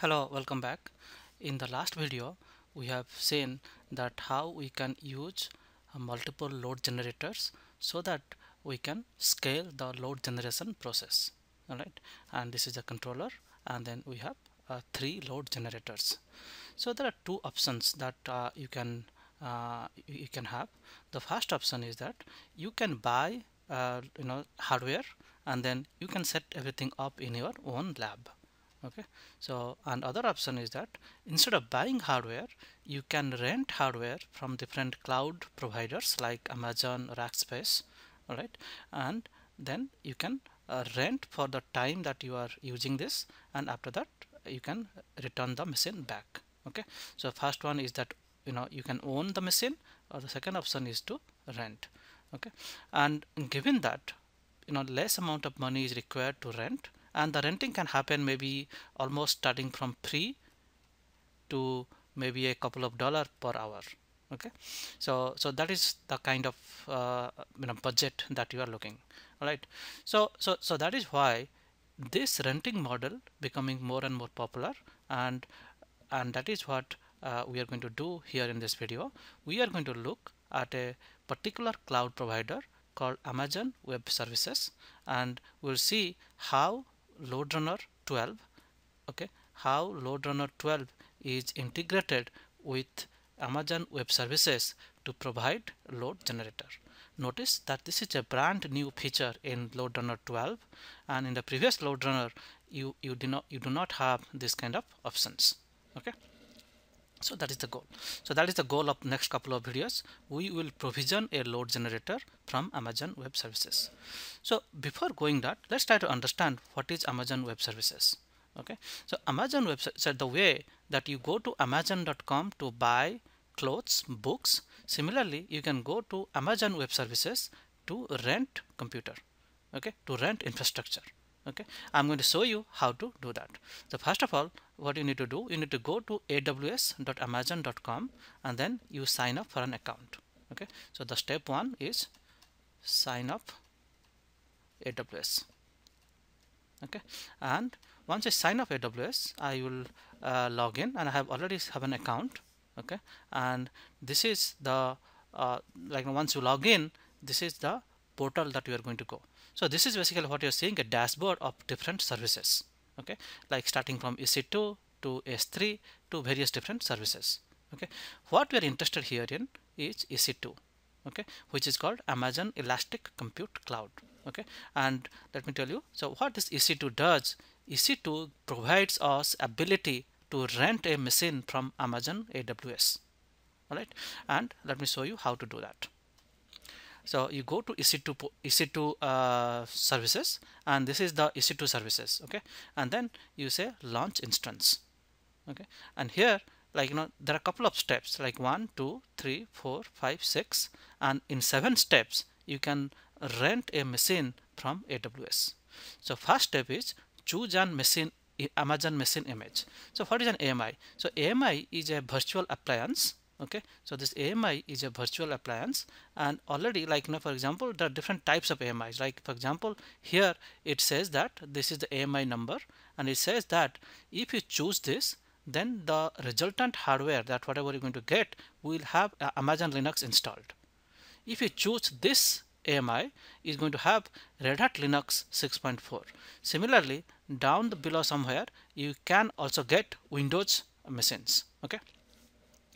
Hello, welcome back. In the last video, we have seen that how we can use multiple load generators so that we can scale the load generation process. All right, and this is a controller, and then we have three load generators. So there are two options that you can have. The first option is that you can buy hardware, and then you can set everything up in your own lab. Okay, so and other option is that instead of buying hardware, you can rent hardware from different cloud providers like Amazon, Rackspace. All right, and then you can rent for the time that you are using this, and after that you can return the machine back. Okay, so first one is that you can own the machine, or the second option is to rent. Okay, and given that less amount of money is required to rent, and the renting can happen maybe almost starting from free to maybe a couple of dollars per hour. Okay, so that is the kind of budget that you are looking. All right, so that is why this renting model becoming more and more popular, and that is what we are going to do here in this video. We are going to look at a particular cloud provider called Amazon Web Services, and we'll see how LoadRunner 12, okay, how LoadRunner 12 is integrated with Amazon Web Services to provide load generator. Notice that this is a brand new feature in LoadRunner 12, and in the previous LoadRunner you do not have this kind of options. Okay, so that is the goal. So that is the goal of next couple of videos. We will provision a load generator from Amazon Web Services. So before going that, let's try to understand what is Amazon Web Services. Okay, so Amazon Web Services, the way that you go to amazon.com to buy clothes, books, similarly you can go to Amazon Web Services to rent computer, okay, to rent infrastructure. Okay, I'm going to show you how to do that. So first of all, what you need to do, you need to go to aws.amazon.com and then you sign up for an account. Okay, so the step one is sign up AWS. Okay, and once I sign up AWS, I will log in, and I have already have an account. Okay, and this is the like once you log in, this is the portal that you are going to go. So this is basically what you're seeing, a dashboard of different services. Okay, like starting from EC2 to S3 to various different services. Okay, what we are interested here in is EC2, okay, which is called Amazon Elastic Compute Cloud. Okay, and let me tell you, so what this EC2 does, EC2 provides us ability to rent a machine from Amazon AWS. All right, and let me show you how to do that. So you go to EC2 services, and this is the EC2 services. Okay, and then you say launch instance. Okay, and here, like there are a couple of steps, like 1 2 3 4 5 6, and in 7 steps you can rent a machine from AWS. So first step is choose an machine, Amazon machine image. So what is an AMI? So AMI is a virtual appliance. Okay, so this AMI is a virtual appliance, and already, like for example, there are different types of AMIs. Like for example, here it says that this is the AMI number, and it says that if you choose this, then the resultant hardware, that whatever you're going to get, will have Amazon Linux installed. If you choose this AMI, is going to have Red Hat Linux 6.4. Similarly, down below somewhere you can also get Windows machines. Okay,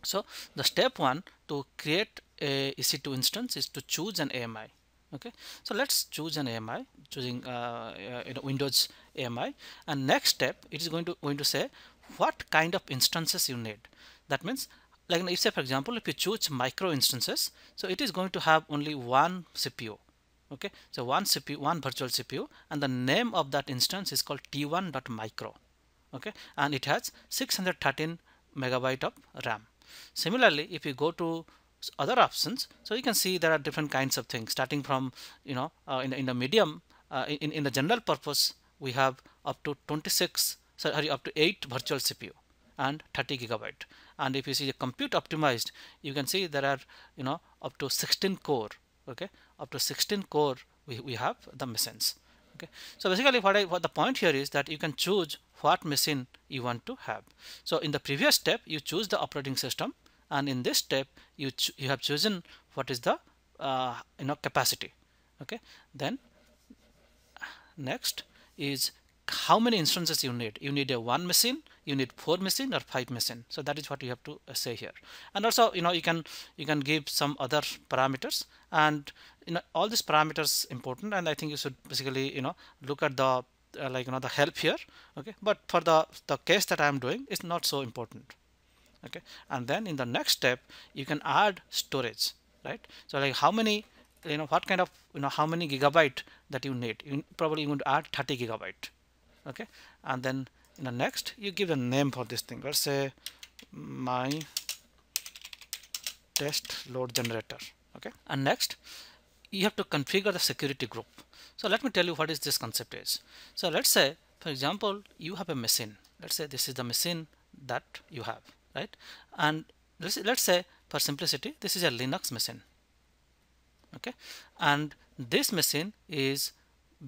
so the step one to create a EC2 instance is to choose an AMI. Okay, so let's choose an AMI, choosing Windows AMI, and next step it is going to say what kind of instances you need. That means, like if say for example, if you choose micro instances, so it is going to have only one CPU. Okay, so one CPU, one virtual CPU, and the name of that instance is called t1.micro. Okay, and it has 613 megabyte of RAM. Similarly, if you go to other options, so you can see there are different kinds of things, starting from in the medium, in the general purpose, we have up to 26, sorry, up to 8 virtual CPU and 30 gigabyte. And if you see the compute optimized, you can see there are up to 16 core. Okay, up to 16 core we have the machines. Okay, so basically what the point here is that you can choose what machine you want to have. So in the previous step you choose the operating system, and in this step you have chosen what is the capacity. Okay, then next is how many instances you need. You need a one machine, you need 4 machine or 5 machine. So that is what you have to say here. And also you can give some other parameters, and all these parameters important, and I think you should basically look at the the help here. Okay, but for the case that I am doing, it's not so important. Okay, and then in the next step you can add storage, right? So like how many, what kind of, how many gigabyte that you need. You probably going to add 30 gigabyte. Okay, and then in the next you give a name for this thing. Let's say my test load generator. Okay, and next you have to configure the security group. So let me tell you what is this concept is. So let's say, for example, you have a machine. Let's say this is the machine that you have, right? And let's say for simplicity this is a Linux machine. Okay, and this machine is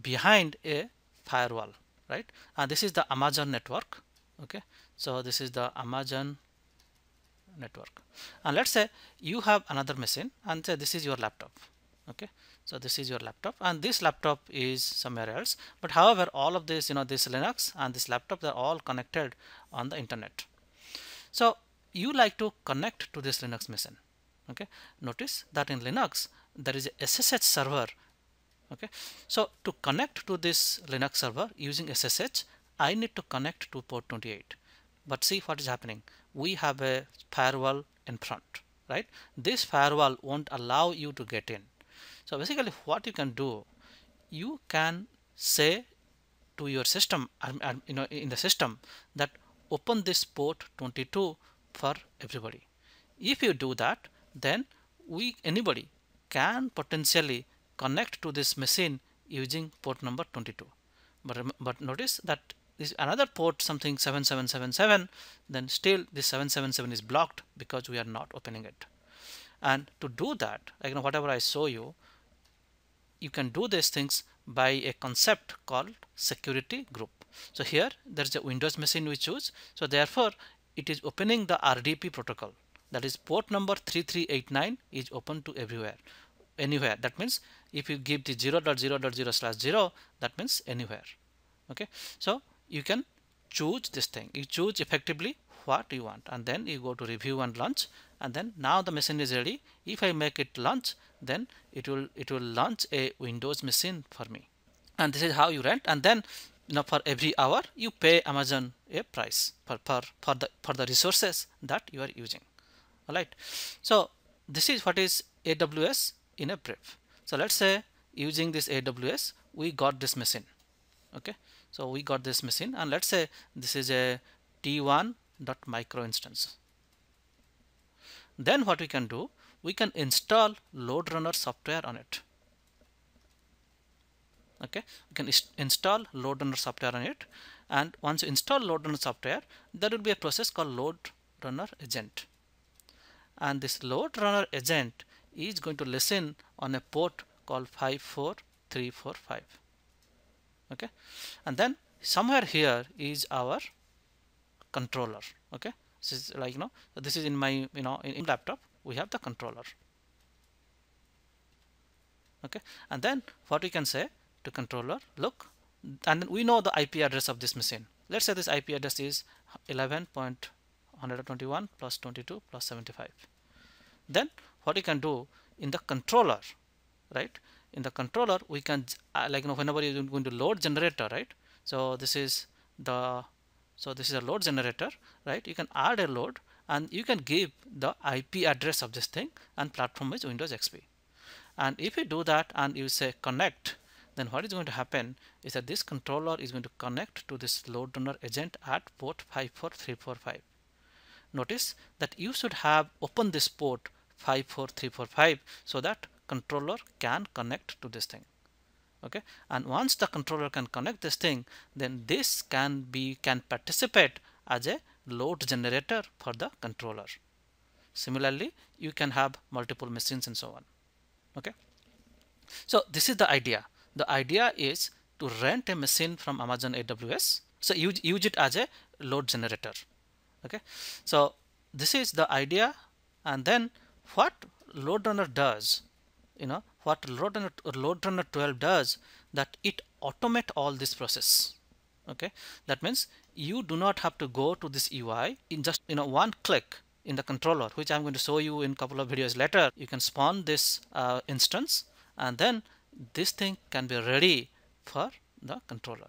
behind a firewall, right? And this is the Amazon network. Okay, so this is the Amazon network, and let's say you have another machine, and say this is your laptop. Okay, so this is your laptop, and this laptop is somewhere else, but however all of this, this Linux and this laptop, they're all connected on the internet. So you like to connect to this Linux machine. Okay, notice that in Linux there is a SSH server. Okay, so to connect to this Linux server using SSH, I need to connect to port 28. But see what is happening. We have a firewall in front, right? This firewall won't allow you to get in. So basically what you can do, you can say to your system, in the system, that open this port 22 for everybody. If you do that, then anybody can potentially connect to this machine using port number 22. But notice that this another port, something 7777, then still this 777 is blocked because we are not opening it. And to do that, whatever I show you, you can do these things by a concept called security group. So here there is a Windows machine we choose, so therefore it is opening the RDP protocol, that is port number 3389 is open to anywhere. That means if you give the 0.0.0/0, that means anywhere. Okay, so you can choose this thing, you choose effectively what you want, and then you go to review and launch, and then now the machine is ready. If I make it launch, then it will launch a Windows machine for me, and this is how you rent. And then for every hour you pay Amazon a price for the resources that you are using. All right, so this is what is AWS in a brief. So let's say using this AWS we got this machine. Okay, so we got this machine, and let's say this is a t1.micro instance. Then what we can do, we can install load runner software on it. Okay, we can install load runner software on it, and once you install load runner software, there will be a process called load runner agent, and this load runner agent is going to listen on a port called 54345. Okay, and then somewhere here is our controller. Okay, this is this is in my in laptop we have the controller. Okay, and then what we can say to controller, look, and then we know the IP address of this machine. Let's say this IP address is 11.121 plus 22 plus 75. Then what we can do in the controller, right? In the controller we can whenever you're going to load generator, right? So this is a load generator, right? You can add a load, and you can give the IP address of this thing, and platform is Windows XP. And if you do that and you say connect, then what is going to happen is that this controller is going to connect to this load runner agent at port 54345. Notice that you should have opened this port 54345 so that controller can connect to this thing. Okay, and once the controller can connect this thing, then this can participate as a load generator for the controller. Similarly, you can have multiple machines and so on. Okay, so this is the idea. The idea is to rent a machine from Amazon AWS. So use it as a load generator. Okay, so this is the idea. And then what load runner does, what load runner 12 does, that it automate all this process. Okay, that means you do not have to go to this UI in just one click in the controller, which I'm going to show you in a couple of videos later. You can spawn this instance, and then this thing can be ready for the controller.